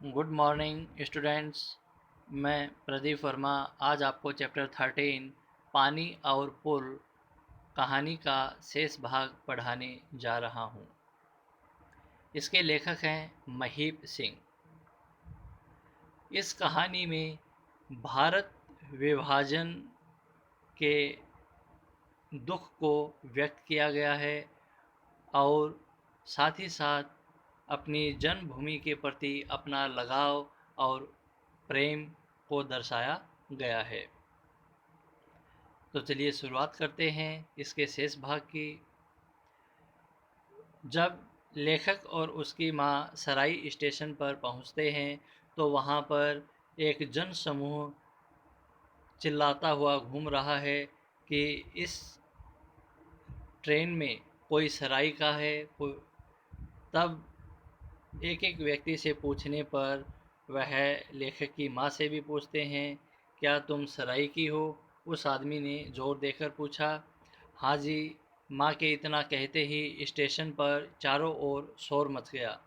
Good morning students. मैं प्रदीप वर्मा आज आपको चैप्टर 13 पानी और पुल कहानी का शेष भाग पढ़ाने जा रहा हूँ। इसके लेखक हैं महीप सिंह। इस कहानी में भारत विभाजन के दुख को व्यक्त किया गया है और साथ ही साथ अपनी जन्मभूमि के प्रति अपना लगाव और प्रेम को दर्शाया गया है। तो चलिए शुरुआत करते हैं इसके शेष भाग की। जब लेखक और उसकी माँ सराई स्टेशन पर पहुँचते हैं तो वहाँ पर एक जन समूह चिल्लाता हुआ घूम रहा है कि इस ट्रेन में कोई सराई का है। तब एक एक व्यक्ति से पूछने पर वह लेखक की माँ से भी पूछते हैं, क्या तुम सराय की हो? उस आदमी ने जोर देकर पूछा। हाँ जी। माँ के इतना कहते ही स्टेशन पर चारों ओर शोर मच गया।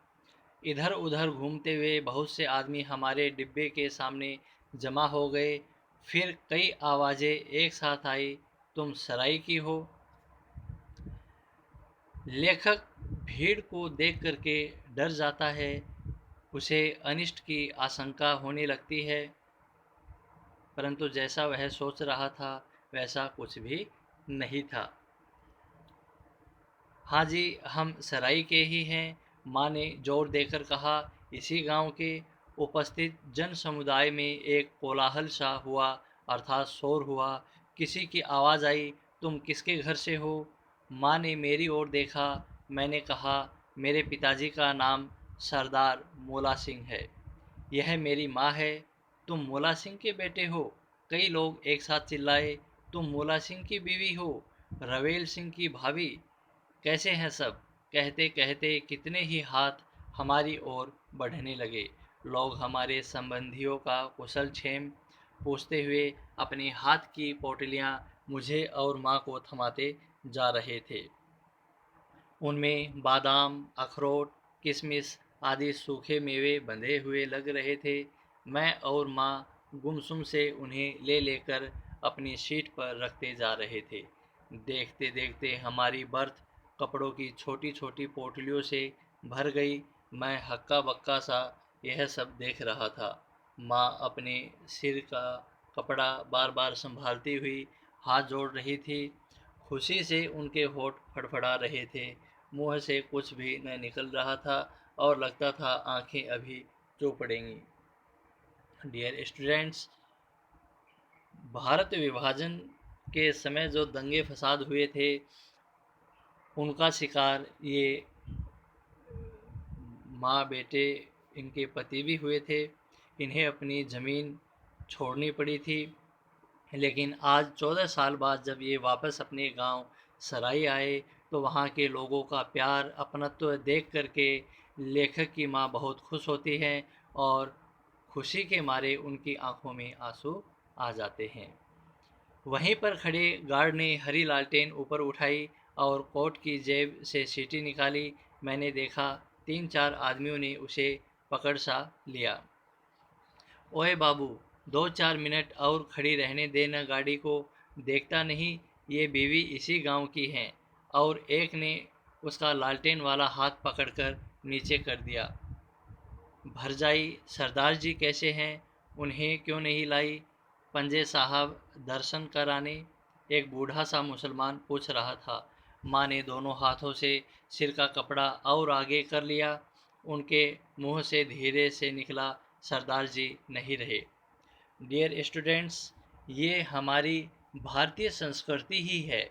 इधर उधर घूमते हुए बहुत से आदमी हमारे डिब्बे के सामने जमा हो गए। फिर कई आवाज़ें एक साथ आई, तुम सराय की हो? लेखक भीड़ को देख करके डर जाता है। उसे अनिष्ट की आशंका होने लगती है, परंतु जैसा वह सोच रहा था वैसा कुछ भी नहीं था। हाँ जी, हम सराय के ही हैं, माँ ने जोर देकर कहा। इसी गांव के उपस्थित जन समुदाय में एक कोलाहल सा हुआ, अर्थात शोर हुआ। किसी की आवाज़ आई, तुम किसके घर से हो? माँ ने मेरी ओर देखा। मैंने कहा, मेरे पिताजी का नाम सरदार मोला सिंह है। यह मेरी माँ है। तुम मोला सिंह के बेटे हो? कई लोग एक साथ चिल्लाए। तुम मोला सिंह की बीवी हो? रवेल सिंह की भाभी? कैसे हैं सब? कहते कहते कितने ही हाथ हमारी ओर बढ़ने लगे। लोग हमारे संबंधियों का कुशल क्षेम पूछते हुए अपने हाथ की पोटलियाँ मुझे और माँ को थमाते जा रहे थे। उनमें बादाम, अखरोट, किशमिश आदि सूखे मेवे बंधे हुए लग रहे थे। मैं और माँ गुमसुम से उन्हें ले लेकर अपनी सीट पर रखते जा रहे थे। देखते देखते हमारी बर्थ कपड़ों की छोटी छोटी पोटलियों से भर गई। मैं हक्का बक्का सा यह सब देख रहा था। माँ अपने सिर का कपड़ा बार बार संभालती हुई हाथ जोड़ रही थी। खुशी से उनके होंठ फड़फड़ा रहे थे। मुंह से कुछ भी न निकल रहा था और लगता था आंखें अभी चू पड़ेंगी। डियर स्टूडेंट्स, भारत विभाजन के समय जो दंगे फसाद हुए थे उनका शिकार ये माँ बेटे इनके पति भी हुए थे। इन्हें अपनी ज़मीन छोड़नी पड़ी थी। लेकिन आज 14 साल बाद जब ये वापस अपने गांव सराय आए तो वहाँ के लोगों का प्यार अपनत्व देख करके लेखक की माँ बहुत खुश होती हैं और खुशी के मारे उनकी आंखों में आंसू आ जाते हैं। वहीं पर खड़े गार्ड ने हरी लालटेन ऊपर उठाई और कोट की जेब से सीटी निकाली। मैंने देखा 3-4 आदमियों ने उसे पकड़ सा लिया। ओए बाबू, 2-4 मिनट और खड़ी रहने देना गाड़ी को। देखता नहीं ये बीवी इसी गांव की हैं। और एक ने उसका लालटेन वाला हाथ पकड़कर नीचे कर दिया। भरजाई सरदार जी कैसे हैं? उन्हें क्यों नहीं लाई पंजे साहब दर्शन कराने? एक बूढ़ा सा मुसलमान पूछ रहा था। माँ ने दोनों हाथों से सिर का कपड़ा और आगे कर लिया। उनके मुंह से धीरे से निकला, सरदार जी नहीं रहे। डियर स्टूडेंट्स, ये हमारी भारतीय संस्कृति ही है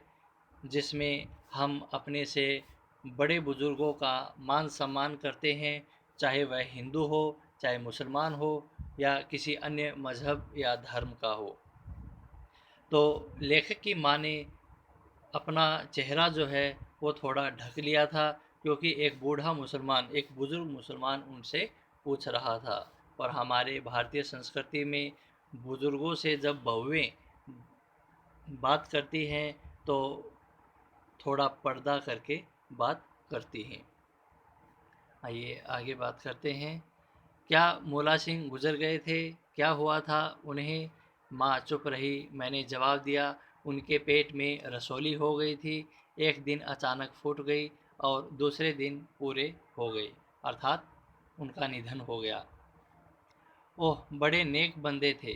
जिसमें हम अपने से बड़े बुज़ुर्गों का मान सम्मान करते हैं, चाहे वह हिंदू हो, चाहे मुसलमान हो या किसी अन्य मज़हब या धर्म का हो। तो लेखक की माँ ने अपना चेहरा जो है वो थोड़ा ढक लिया था, क्योंकि एक बूढ़ा मुसलमान, एक बुज़ुर्ग मुसलमान उनसे पूछ रहा था। और हमारे भारतीय संस्कृति में बुज़ुर्गों से जब बहुएं बात करती हैं तो थोड़ा पर्दा करके बात करती हैं। आइए आगे बात करते हैं। क्या मूला सिंह गुजर गए थे? क्या हुआ था उन्हें? माँ चुप रही। मैंने जवाब दिया, उनके पेट में रसौली हो गई थी। एक दिन अचानक फूट गई और दूसरे दिन पूरे हो गई, अर्थात उनका निधन हो गया। ओह, बड़े नेक बंदे थे,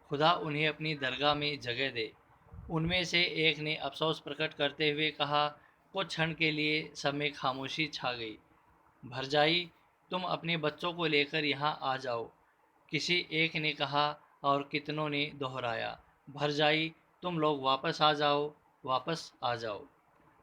खुदा उन्हें अपनी दरगाह में जगह दे। उनमें से एक ने अफसोस प्रकट करते हुए कहा। कुछ क्षण के लिए सब में खामोशी छा गई। भरजाई, तुम अपने बच्चों को लेकर यहाँ आ जाओ, किसी एक ने कहा और कितनों ने दोहराया, भरजाई तुम लोग वापस आ जाओ, वापस आ जाओ।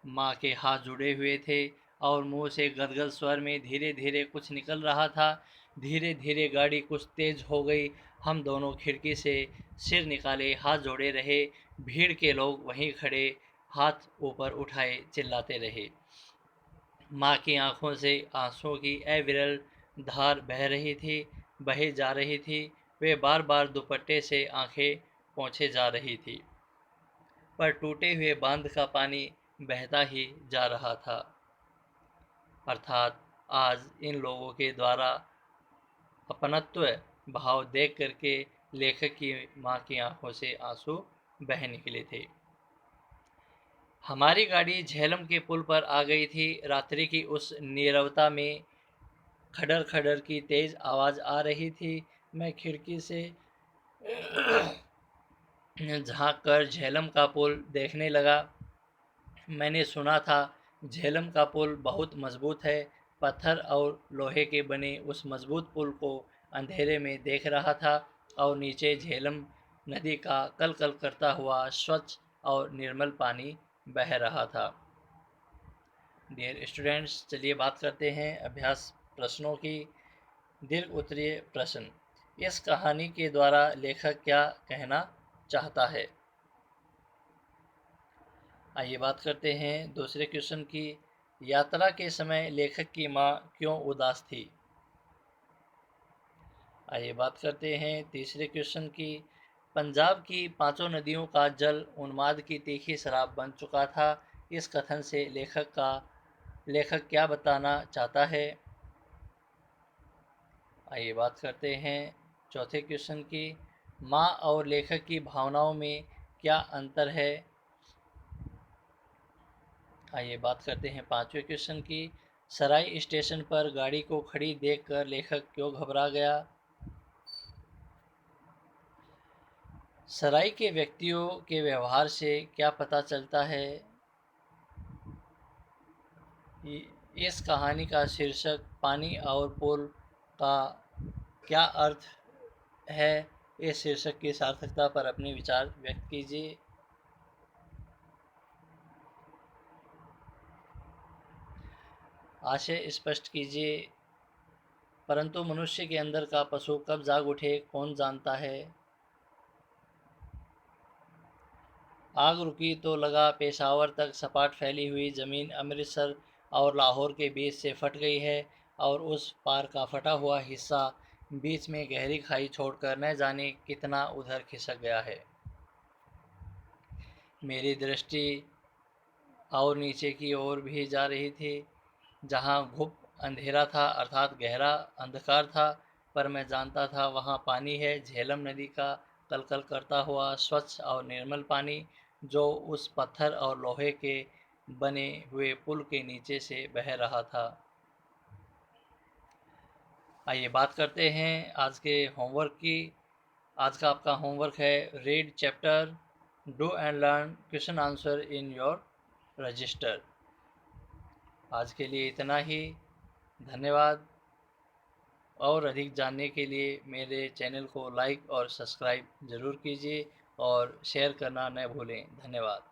माँ के हाथ जुड़े हुए थे और मुंह से गदगद स्वर में धीरे धीरे कुछ निकल रहा था। धीरे धीरे गाड़ी कुछ तेज हो गई। हम दोनों खिड़की से सिर निकाले हाथ जोड़े रहे। भीड़ के लोग वहीं खड़े हाथ ऊपर उठाए चिल्लाते रहे। माँ की आंखों से आंसुओं की अविरल धार बह रही थी, बहे जा रही थी। वे बार बार दुपट्टे से आंखें पोंछे जा रही थी, पर टूटे हुए बांध का पानी बहता ही जा रहा था। अर्थात आज इन लोगों के द्वारा अपनत्व भाव देख करके लेखक की माँ की आंखों से आंसू बह निकले थे। हमारी गाड़ी झेलम के पुल पर आ गई थी। रात्रि की उस नीरवता में खडर खडर की तेज आवाज़ आ रही थी। मैं खिड़की से झांक कर झेलम का पुल देखने लगा। मैंने सुना था झेलम का पुल बहुत मजबूत है। पत्थर और लोहे के बने उस मजबूत पुल को अंधेरे में देख रहा था और नीचे झेलम नदी का कल कल करता हुआ स्वच्छ और निर्मल पानी बह रहा था। डियर स्टूडेंट्स, चलिए बात करते हैं अभ्यास प्रश्नों की। दीर्घ उत्तरीय प्रश्न, इस कहानी के द्वारा लेखक क्या कहना चाहता है? आइए बात करते हैं दूसरे क्वेश्चन की। यात्रा के समय लेखक की माँ क्यों उदास थी? आइए बात करते हैं तीसरे क्वेश्चन की। पंजाब की पांचों नदियों का जल उन्माद की तीखी शराब बन चुका था। इस कथन से लेखक क्या बताना चाहता है? आइए बात करते हैं चौथे क्वेश्चन की। माँ और लेखक की भावनाओं में क्या अंतर है? आइए बात करते हैं पांचवें क्वेश्चन की। सराय स्टेशन पर गाड़ी को खड़ी देखकर लेखक क्यों घबरा गया? सराय के व्यक्तियों के व्यवहार से क्या पता चलता है? इस कहानी का शीर्षक पानी और पुल का क्या अर्थ है? इस शीर्षक की सार्थकता पर अपने विचार व्यक्त कीजिए। आशय स्पष्ट कीजिए। परंतु मनुष्य के अंदर का पशु कब जाग उठे, कौन जानता है? आग रुकी तो लगा पेशावर तक सपाट फैली हुई ज़मीन अमृतसर और लाहौर के बीच से फट गई है और उस पार का फटा हुआ हिस्सा बीच में गहरी खाई छोड़कर न जाने कितना उधर खिसक गया है। मेरी दृष्टि और नीचे की ओर भी जा रही थी, जहाँ घुप अंधेरा था, अर्थात गहरा अंधकार था, पर मैं जानता था वहाँ पानी है, झेलम नदी का कलकल करता हुआ स्वच्छ और निर्मल पानी, जो उस पत्थर और लोहे के बने हुए पुल के नीचे से बह रहा था। आइए बात करते हैं आज के होमवर्क की। आज का आपका होमवर्क है read chapter, do and learn question answer in your register. आज के लिए इतना ही। धन्यवाद। और अधिक जानने के लिए मेरे चैनल को लाइक और सब्सक्राइब ज़रूर कीजिए और शेयर करना न भूलें। धन्यवाद।